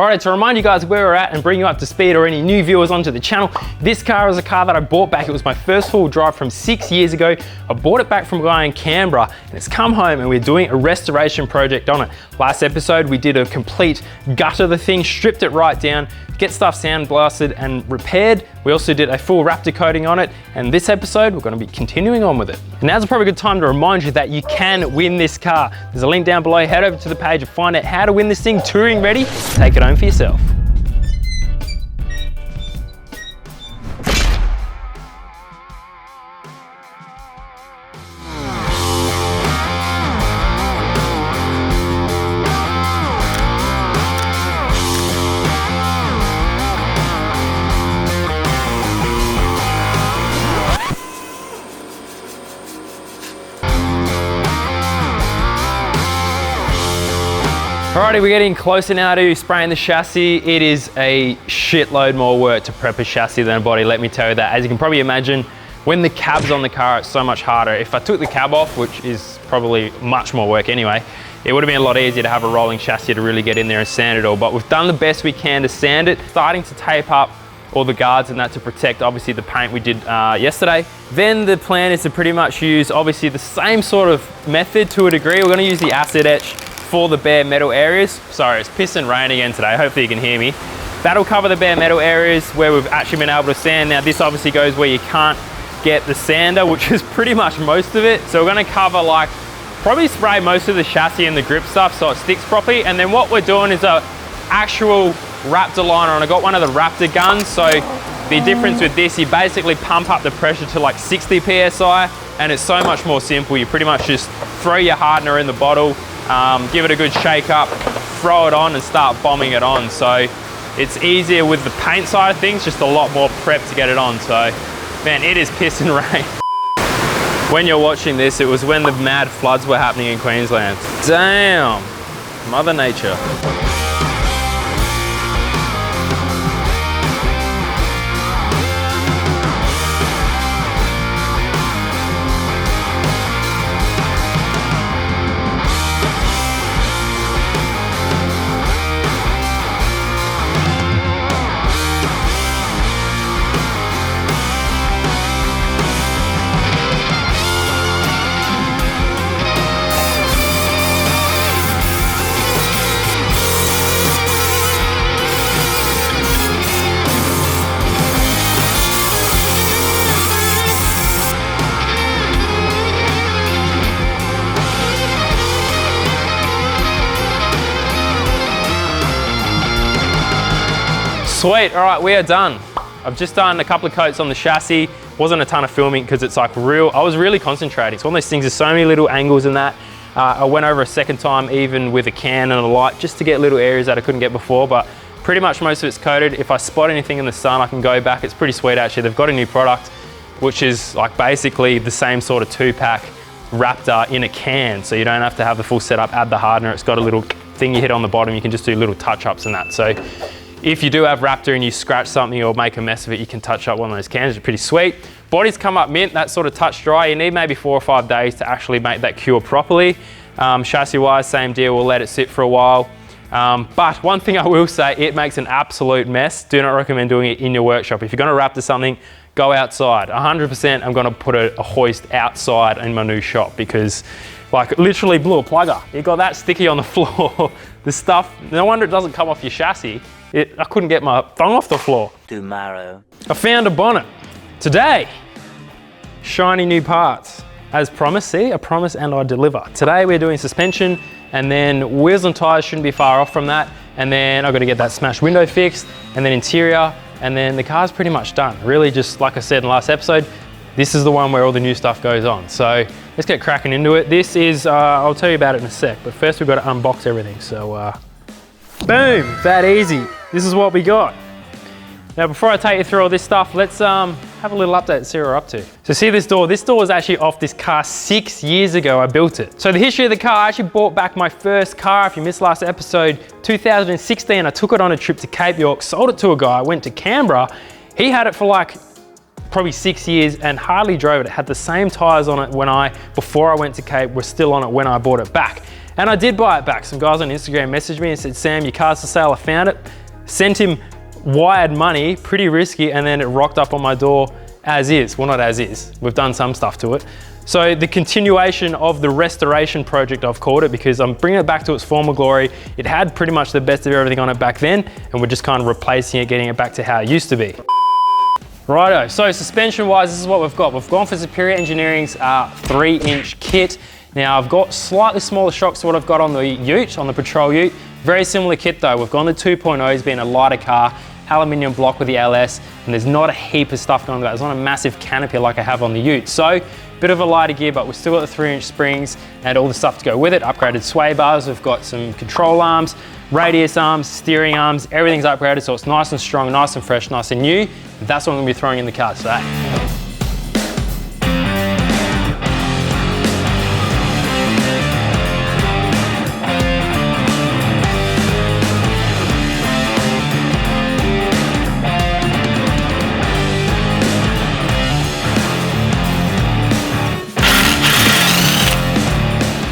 Alright, to remind you guys where we're at and bring you up to speed or any new viewers onto the channel, this car is a car that I bought back. It was my first full drive from 6 years ago. I bought it back from a guy in Canberra and it's come home and we're doing a restoration project on it. Last episode, we did a complete gut of the thing, stripped it right down, get stuff sandblasted and repaired. We also did a full Raptor coating on it. And this episode, we're gonna be continuing on with it. And now's probably a good time to remind you that you can win this car. There's a link down below. Head over to the page and find out how to win this thing touring ready. Take it home for yourself. Alrighty, we're getting closer now to spraying the chassis. It is a shitload more work to prep a chassis than a body, let me tell you that. As you can probably imagine, when the cab's on the car, it's so much harder. If I took the cab off, which is probably much more work anyway, it would have been a lot easier to have a rolling chassis to really get in there and sand it all. But we've done the best we can to sand it, starting to tape up all the guards and that to protect obviously the paint we did yesterday. Then the plan is to pretty much use obviously the same sort of method to a degree. We're gonna use the acid etch for the bare metal areas. Sorry, it's pissing rain again today. Hopefully you can hear me. That'll cover the bare metal areas where we've actually been able to sand. Now this obviously goes where you can't get the sander, which is pretty much most of it. So we're gonna cover like, probably spray most of the chassis and the grip stuff so it sticks properly. And then what we're doing is a actual Raptor liner, and I got one of the Raptor guns. So the difference with this, you basically pump up the pressure to like 60 PSI and it's so much more simple. You pretty much just throw your hardener in the bottle, give it a good shake up, throw it on and start bombing it on. So it's easier with the paint side of things, just a lot more prep to get it on. So man, it is pissing rain. When you're watching this, it was when the mad floods were happening in Queensland. Damn, Mother Nature. Sweet, all right, we are done. I've just done a couple of coats on the chassis. Wasn't a ton of filming because it's like I was really concentrating. It's one of those things, there's so many little angles in that. I went over a second time even with a can and a light just to get little areas that I couldn't get before, but pretty much most of it's coated. If I spot anything in the sun, I can go back. It's pretty sweet actually. They've got a new product, which is like basically the same sort of 2-pack Raptor in a can. So you don't have to have the full setup, add the hardener. It's got a little thing you hit on the bottom. You can just do little touch-ups and that. So if you do have Raptor and you scratch something or make a mess of it, you can touch up one of those cans. It's pretty sweet. Bodies come up mint, that sort of touch dry. You need maybe 4 or 5 days to actually make that cure properly. Chassis wise, same deal, we'll let it sit for a while. But one thing I will say, it makes an absolute mess. Do not recommend doing it in your workshop. If you're gonna Raptor something, go outside. 100% I'm gonna put a hoist outside in my new shop because like literally blew a plugger. It got that sticky on the floor. The stuff, no wonder it doesn't come off your chassis. I couldn't get my thumb off the floor. Tomorrow. I found a bonnet. Today, shiny new parts. As promised, see, I promise and I deliver. Today we're doing suspension and then wheels and tires shouldn't be far off from that. And then I've got to get that smashed window fixed and then interior and then the car's pretty much done. Really just like I said in the last episode, this is the one where all the new stuff goes on. So let's get cracking into it. This is, I'll tell you about it in a sec, but first we've got to unbox everything. So boom, that easy. This is what we got. Now before I take you through all this stuff, let's have a little update and see what we're up to. So see this door was actually off this car 6 years ago, I built it. So the history of the car, I actually bought back my first car, if you missed last episode, 2016, I took it on a trip to Cape York, sold it to a guy, went to Canberra, he had it for like probably 6 years and hardly drove it. It had the same tires on it before I went to Cape, were still on it when I bought it back. And I did buy it back. Some guys on Instagram messaged me and said, Sam, your car's for sale, I found it. Sent him wired money, pretty risky, and then it rocked up on my door as is. Well, not as is, we've done some stuff to it. So the continuation of the restoration project, I've called it, because I'm bringing it back to its former glory. It had pretty much the best of everything on it back then, and we're just kind of replacing it, getting it back to how it used to be. Righto, so suspension wise, this is what we've got. We've gone for Superior Engineering's 3-inch kit. Now I've got slightly smaller shocks to what I've got on the Ute, on the Patrol Ute. Very similar kit though. We've gone the 2.0s, being a lighter car, aluminium block with the LS, and there's not a heap of stuff going on. There's not a massive canopy like I have on the Ute. So, bit of a lighter gear, but we've still got the 3-inch springs and all the stuff to go with it. Upgraded sway bars, we've got some control arms, radius arms, steering arms, everything's upgraded, so it's nice and strong, nice and fresh, nice and new. That's what I'm gonna be throwing in the car today.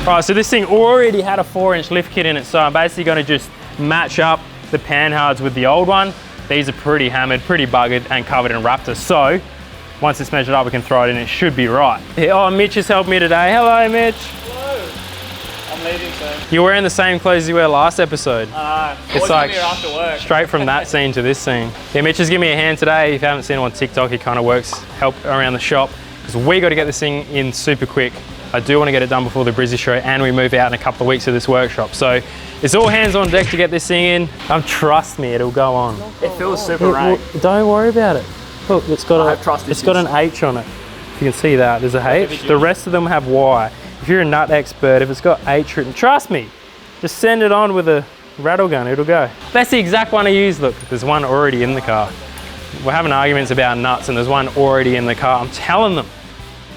Right, so this thing already had a 4-inch lift kit in it, so I'm basically gonna just match up the panhards with the old one. These are pretty hammered, pretty buggered, and covered in Raptor. So, once it's measured up, we can throw it in, it should be right. Oh, Mitch has helped me today. Hello, Mitch. Hello. I'm leaving soon. You're wearing the same clothes you were last episode. It's like here after work. Straight from that scene to this scene. Yeah, Mitch has given me a hand today. If you haven't seen him on TikTok, he kind of works, help around the shop, because we got to get this thing in super quick. I do want to get it done before the Brizzy show, and we move out in a couple of weeks of this workshop. So it's all hands on deck to get this thing in. Trust me, it'll go on. It feels super rank. Don't worry about it. Look, it's got an H on it. If you can see that, there's a H. The rest of them have Y. If you're a nut expert, if it's got H written, trust me, just send it on with a rattle gun, it'll go. That's the exact one I use. Look, there's one already in the car. We're having arguments about nuts and there's one already in the car. I'm telling them.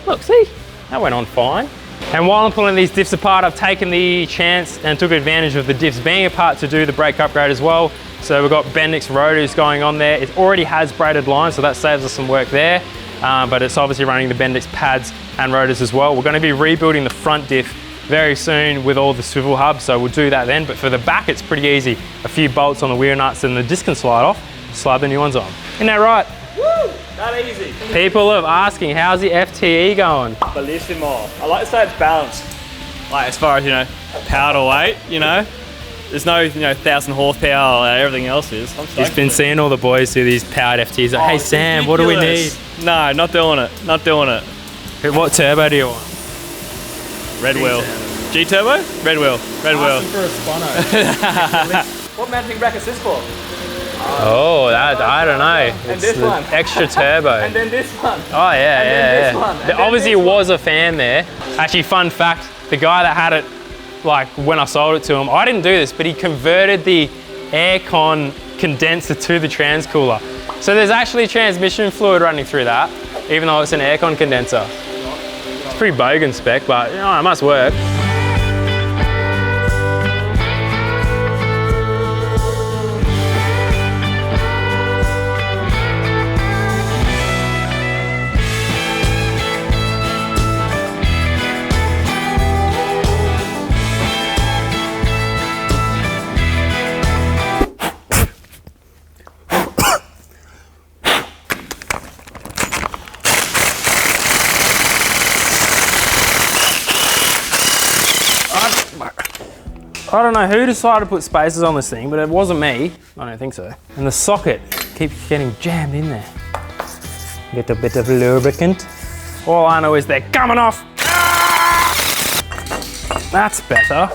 Look, see? That went on fine. And while I'm pulling these diffs apart, I've taken the chance and took advantage of the diffs being apart to do the brake upgrade as well. So we've got Bendix rotors going on there. It already has braided lines, so that saves us some work there. But it's obviously running the Bendix pads and rotors as well. We're going to be rebuilding the front diff very soon with all the swivel hubs, so we'll do that then. But for the back, it's pretty easy. A few bolts on the wheel nuts and the disc can slide off, slide the new ones on. Isn't that right? Woo! That easy. People are asking, how's the FTE going? Bellissimo. I like to say it's balanced. Like as far as, you know, power to weight, you know. There's no, 1,000 horsepower like everything else is. You've been seeing all the boys do these powered FTs. Like, hey Sam, what do we need? No, not doing it. Not doing it. What turbo do you want? Red wheel. G turbo? Red wheel. Red wheel. For a Spono. What mounting bracket's this for? Oh, I don't know. And this one. Extra turbo. And then this one. Oh yeah, This one. And obviously this was a fan there. Actually, fun fact, the guy that had it, like when I sold it to him, I didn't do this, but he converted the aircon condenser to the transcooler. So there's actually transmission fluid running through that, even though it's an aircon condenser. It's pretty bogan spec, but you know, it must work. I don't know who decided to put spacers on this thing, but it wasn't me. I don't think so. And the socket keeps getting jammed in there. Get a bit of lubricant. All I know is they're coming off. That's better.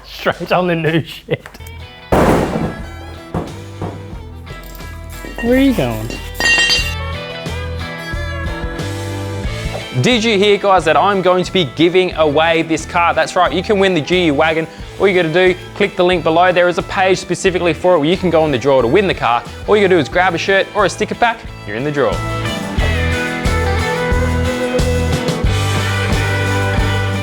Straight on the new shit. Where are you going? Did you hear, guys, that I'm going to be giving away this car? That's right, you can win the GU wagon. All you gotta do, click the link below. There is a page specifically for it where you can go in the draw to win the car. All you gotta do is grab a shirt or a sticker pack, you're in the draw.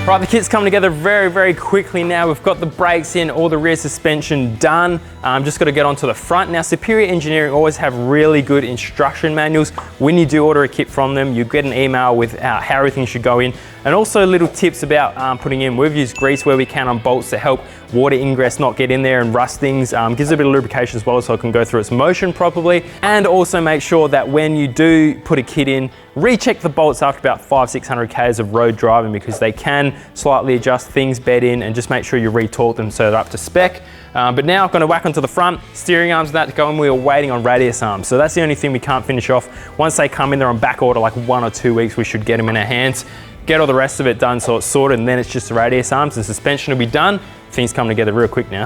Right, the kit's come together very, very quickly now. We've got the brakes in, all the rear suspension done. Just got to get onto the front. Now, Superior Engineering always have really good instruction manuals. When you do order a kit from them, you get an email with how everything should go in. And also little tips about putting in. We've used grease where we can on bolts to help water ingress not get in there and rust things. Gives it a bit of lubrication as well so it can go through its motion properly. And also make sure that when you do put a kit in, recheck the bolts after about 500-600 Ks of road driving, because they can slightly adjust things, bed in, and just make sure you re-torque them so they're up to spec. But now I'm going to whack onto the front, steering arms and that to go, and we're waiting on radius arms. So that's the only thing we can't finish off. Once they come in, they're on back order, like 1 or 2 weeks, we should get them in our hands, get all the rest of it done so it's sorted, and then it's just the radius arms and suspension will be done. Things come together real quick now.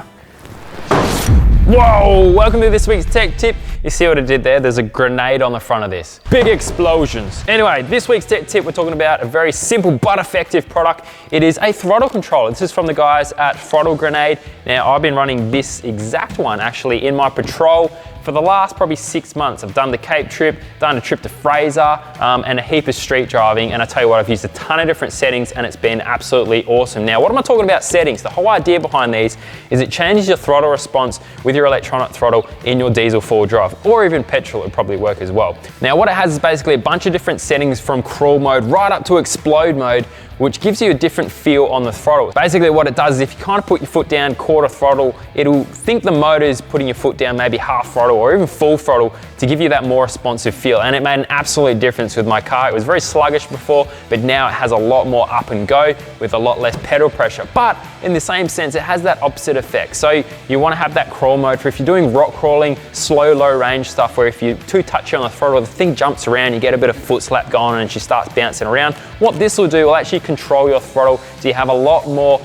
Whoa, welcome to this week's tech tip. You see what I did there? There's a grenade on the front of this. Big explosions. Anyway, this week's tech tip, we're talking about a very simple but effective product. It is a throttle controller. This is from the guys at Throttle Grenade. Now, I've been running this exact one actually in my patrol for the last probably 6 months. I've done the Cape trip, done a trip to Fraser, and a heap of street driving. And I tell you what, I've used a ton of different settings and it's been absolutely awesome. Now, what am I talking about settings? The whole idea behind these is it changes your throttle response with your electronic throttle in your diesel four-wheel drive, or even petrol, it would probably work as well. Now, what it has is basically a bunch of different settings from crawl mode right up to explode mode, which gives you a different feel on the throttle. Basically what it does is if you kind of put your foot down quarter throttle, it'll think the motor is putting your foot down maybe half throttle or even full throttle to give you that more responsive feel. And it made an absolute difference with my car. It was very sluggish before, but now it has a lot more up and go with a lot less pedal pressure. But in the same sense, it has that opposite effect. So you want to have that crawl mode for if you're doing rock crawling, slow, low range stuff, where if you're too touchy on the throttle, the thing jumps around, you get a bit of foot slap going and she starts bouncing around. What this will do will actually control your throttle so you have a lot more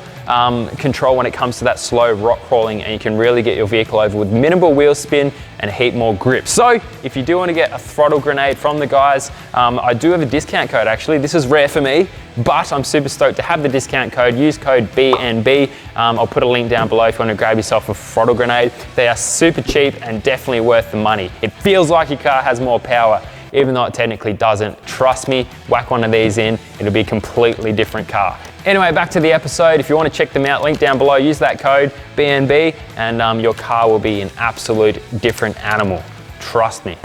control when it comes to that slow rock crawling, and you can really get your vehicle over with minimal wheel spin and a heap more grip. So if you do want to get a Throttle Grenade from the guys, I do have a discount code actually. This is rare for me, but I'm super stoked to have the discount code. Use code BNB. I'll put a link down below if you want to grab yourself a Throttle Grenade. They are super cheap and definitely worth the money. It feels like your car has more power, even though it technically doesn't. Trust me, whack one of these in, it'll be a completely different car. Anyway, back to the episode. If you want to check them out, link down below, use that code BNB, and your car will be an absolute different animal. Trust me.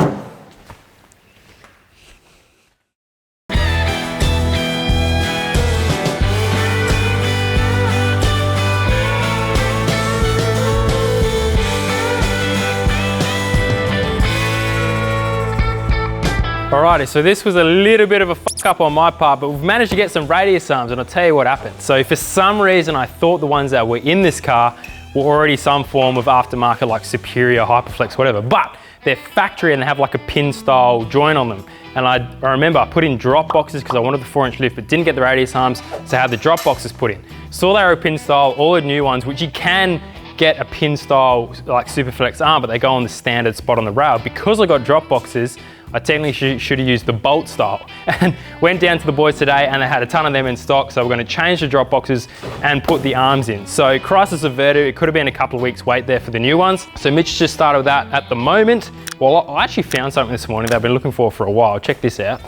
Alrighty, so this was a little bit of a fuck up on my part, but we've managed to get some radius arms, and I'll tell you what happened. So for some reason, I thought the ones that were in this car were already some form of aftermarket, like Superior, Hyperflex, whatever, but they're factory and they have like a pin style joint on them. And I remember I put in drop boxes because I wanted the 4-inch lift, but didn't get the radius arms, so I had the drop boxes put in. Saw they were pin style, all the new ones, which you can get a pin style like Superflex arm, but they go on the standard spot on the rail. Because I got drop boxes, I technically should have used the bolt style, and went down to the boys today and they had a ton of them in stock, so we're going to change the drop boxes and put the arms in. So crisis averted. It could have been a couple of weeks wait there for the new ones. So Mitch just started with that at the moment. Well, I actually found something this morning that I've been looking for a while. Check this out.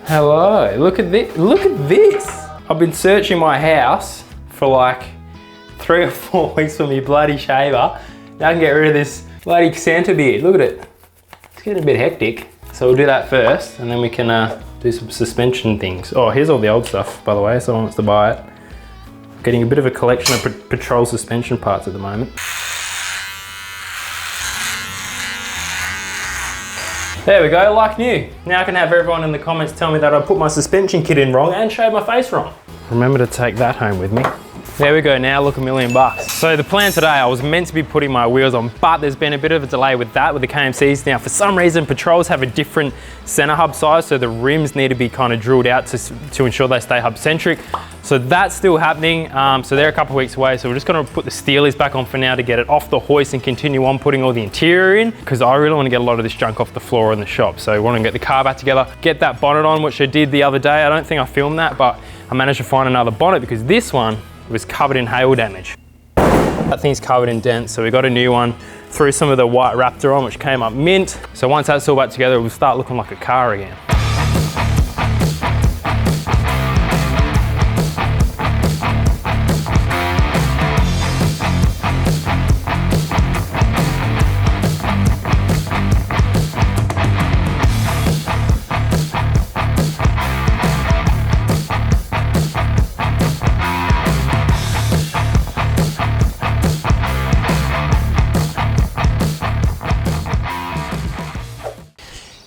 Hello, look at this. Look at this. I've been searching my house for like 3 or 4 weeks for me bloody shaver. Now I can get rid of this bloody Santa beard. Look at it. It's getting a bit hectic. So we'll do that first, and then we can do some suspension things. Oh, here's all the old stuff, by the way, if someone wants to buy it. Getting a bit of a collection of patrol suspension parts at the moment. There we go, like new. Now I can have everyone in the comments tell me that I put my suspension kit in wrong and shaved my face wrong. Remember to take that home with me. There we go, now look $1 million. So the plan today, I was meant to be putting my wheels on, but there's been a bit of a delay with that, with the KMCs. Now, for some reason, Patrols have a different center hub size, so the rims need to be kind of drilled out to ensure they stay hub centric. So that's still happening. So they're a couple of weeks away. So we're just gonna put the steelies back on for now to get it off the hoist and continue on putting all the interior in, because I really want to get a lot of this junk off the floor in the shop. So I want to get the car back together, get that bonnet on, which I did the other day. I don't think I filmed that, but I managed to find another bonnet because this one was covered in hail damage. That thing's covered in dents, so we got a new one. Threw some of the white Raptor on, which came up mint. So once that's all back together, we'll start looking like a car again.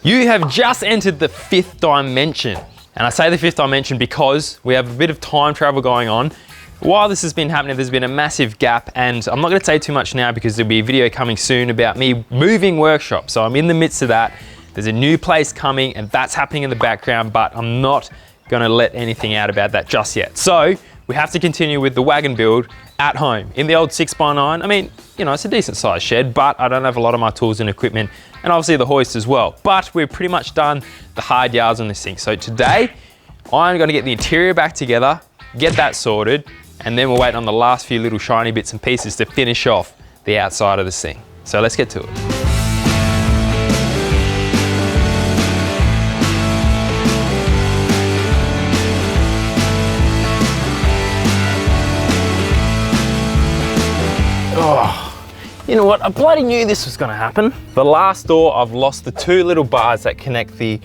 You have just entered the 5th dimension. And I say the 5th dimension because we have a bit of time travel going on. While this has been happening, there's been a massive gap, and I'm not gonna say too much now because there'll be a video coming soon about me moving workshop. So I'm in the midst of that. There's a new place coming and that's happening in the background, but I'm not gonna let anything out about that just yet. So we have to continue with the wagon build at home in the old 6x9. I mean, you know, it's a decent sized shed, but I don't have a lot of my tools and equipment, and obviously the hoist as well. But we're pretty much done the hard yards on this thing. So today, I'm gonna get the interior back together, get that sorted, and then we'll wait on the last few little shiny bits and pieces to finish off the outside of this thing. So let's get to it. Oh, you know what? I bloody knew this was gonna happen. The last door, I've lost the 2 little bars that connect the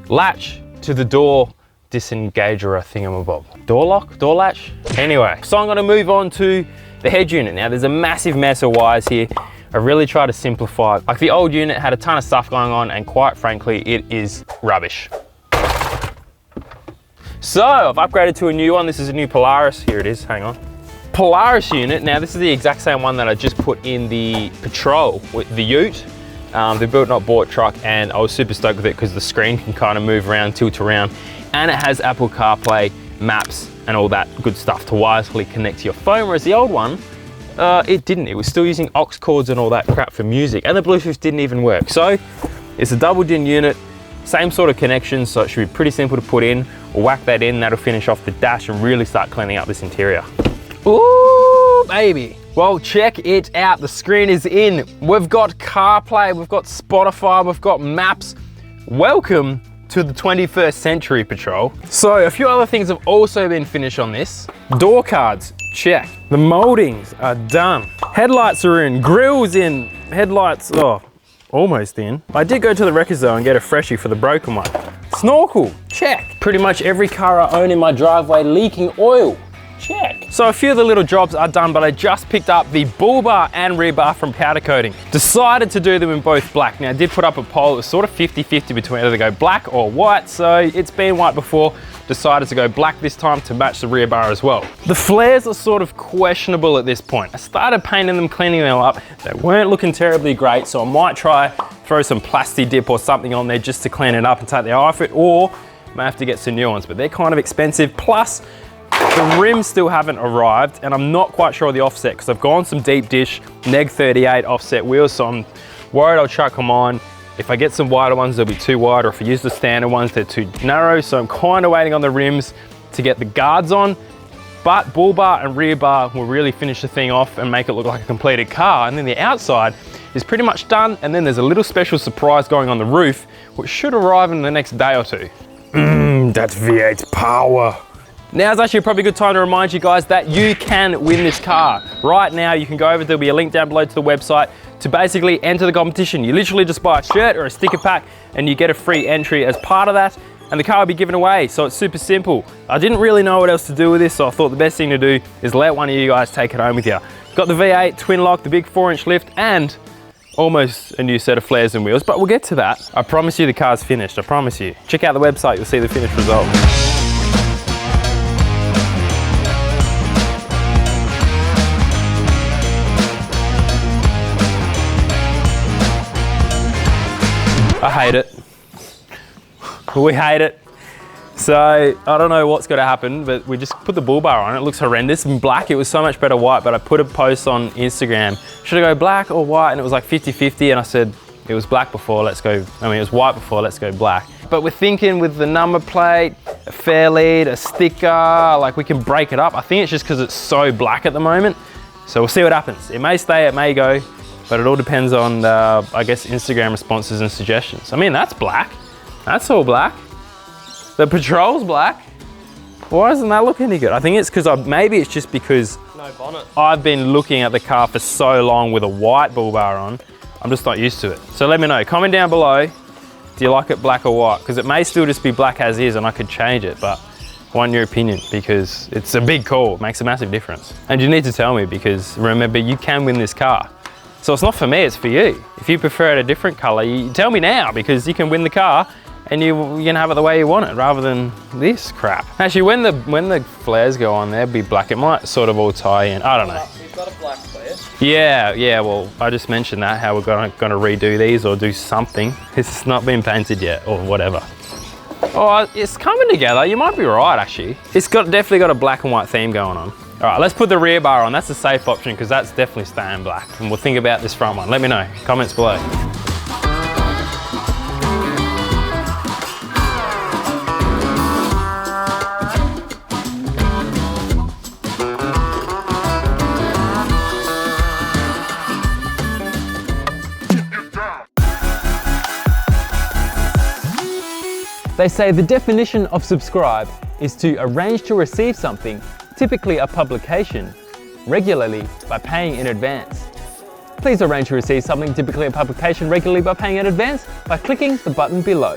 latch to the door disengager thingamabob. Door lock, door latch? Anyway, so I'm gonna move on to the head unit. Now there's a massive mess of wires here. I really try to simplify it. Like the old unit had a ton of stuff going on, and quite frankly, it is rubbish. So I've upgraded to a new one. This is a new Polaris. Here it is, hang on. Polaris unit. Now this is the exact same one that I just put in the Patrol with the Ute. The built not bought truck, and I was super stoked with it because the screen can kind of move around, tilt around, and it has Apple CarPlay, maps, and all that good stuff to wirelessly connect to your phone, whereas the old one, it didn't. It was still using aux cords and all that crap for music, and the Bluetooth didn't even work. So it's a double DIN unit, same sort of connection, so it should be pretty simple to put in. We'll whack that in, that'll finish off the dash and really start cleaning up this interior. Ooh, baby. Well, check it out. The screen is in. We've got CarPlay, we've got Spotify, we've got maps. Welcome to the 21st century, Patrol. So a few other things have also been finished on this. Door cards, check. The moldings are done. Headlights are in, grills in, headlights, oh, almost in. I did go to the Wreckers though and get a freshie for the broken one. Snorkel, check. Pretty much every car I own in my driveway leaking oil. Check. So a few of the little jobs are done, but I just picked up the bull bar and rear bar from powder coating. Decided to do them in both black. Now I did put up a poll, it was sort of 50-50 between whether to go black or white, so it's been white before. Decided to go black this time to match the rear bar as well. The flares are sort of questionable at this point. I started painting them, cleaning them up. They weren't looking terribly great, so I might try throw some plasti dip or something on there just to clean it up and take the eye off it, or may have to get some new ones, but they're kind of expensive. Plus, the rims still haven't arrived, and I'm not quite sure of the offset because I've gone some deep dish neg 38 offset wheels, so I'm worried I'll chuck them on. If I get some wider ones, they'll be too wide, or if I use the standard ones, they're too narrow, so I'm kind of waiting on the rims to get the guards on. But bull bar and rear bar will really finish the thing off and make it look like a completed car, and then the outside is pretty much done, and then there's a little special surprise going on the roof, which should arrive in the next day or two. That's V8 power. Now is actually probably a good time to remind you guys that you can win this car. Right now, you can go over, there'll be a link down below to the website to basically enter the competition. You literally just buy a shirt or a sticker pack and you get a free entry as part of that, and the car will be given away, so it's super simple. I didn't really know what else to do with this, so I thought the best thing to do is let one of you guys take it home with you. Got the V8 twin lock, the big 4-inch lift, and almost a new set of flares and wheels, but we'll get to that. I promise you the car's finished, I promise you. Check out the website, you'll see the finished result. I hate it. We hate it. So I don't know what's going to happen, but we just put the bull bar on. It looks horrendous in black. It was so much better white, but I put a post on Instagram. Should I go black or white? And it was like 50-50, and I said, it was black before, let's go. I mean, it was white before, let's go black. But we're thinking with the number plate, a fair lead, a sticker, like we can break it up. I think it's just because it's so black at the moment. So we'll see what happens. It may stay, it may go. But it all depends on, I guess, Instagram responses and suggestions. I mean, that's black. That's all black. The Patrol's black. Why doesn't that look any good? I think it's because, maybe it's just because no bonnet. I've been looking at the car for so long with a white bull bar on, I'm just not used to it. So let me know, comment down below, do you like it black or white? Because it may still just be black as is and I could change it, but I want your opinion because it's a big call, it makes a massive difference. And you need to tell me because remember, you can win this car. So it's not for me, it's for you. If you prefer it a different color, you tell me now, because you can win the car and you can have it the way you want it rather than this crap. Actually, when the flares go on, they'll be black. It might sort of all tie in. I don't know. We've got a black flare. Yeah, well, I just mentioned that, how we're gonna redo these or do something. It's not been painted yet or whatever. Oh, it's coming together. You might be right, actually. It's definitely got a black and white theme going on. All right, let's put the rear bar on. That's the safe option because that's definitely staying black. And we'll think about this front one. Let me know, comments below. They say the definition of subscribe is to arrange to receive something, typically a publication, regularly by paying in advance. Please arrange to receive something, typically a publication, regularly by paying in advance by clicking the button below.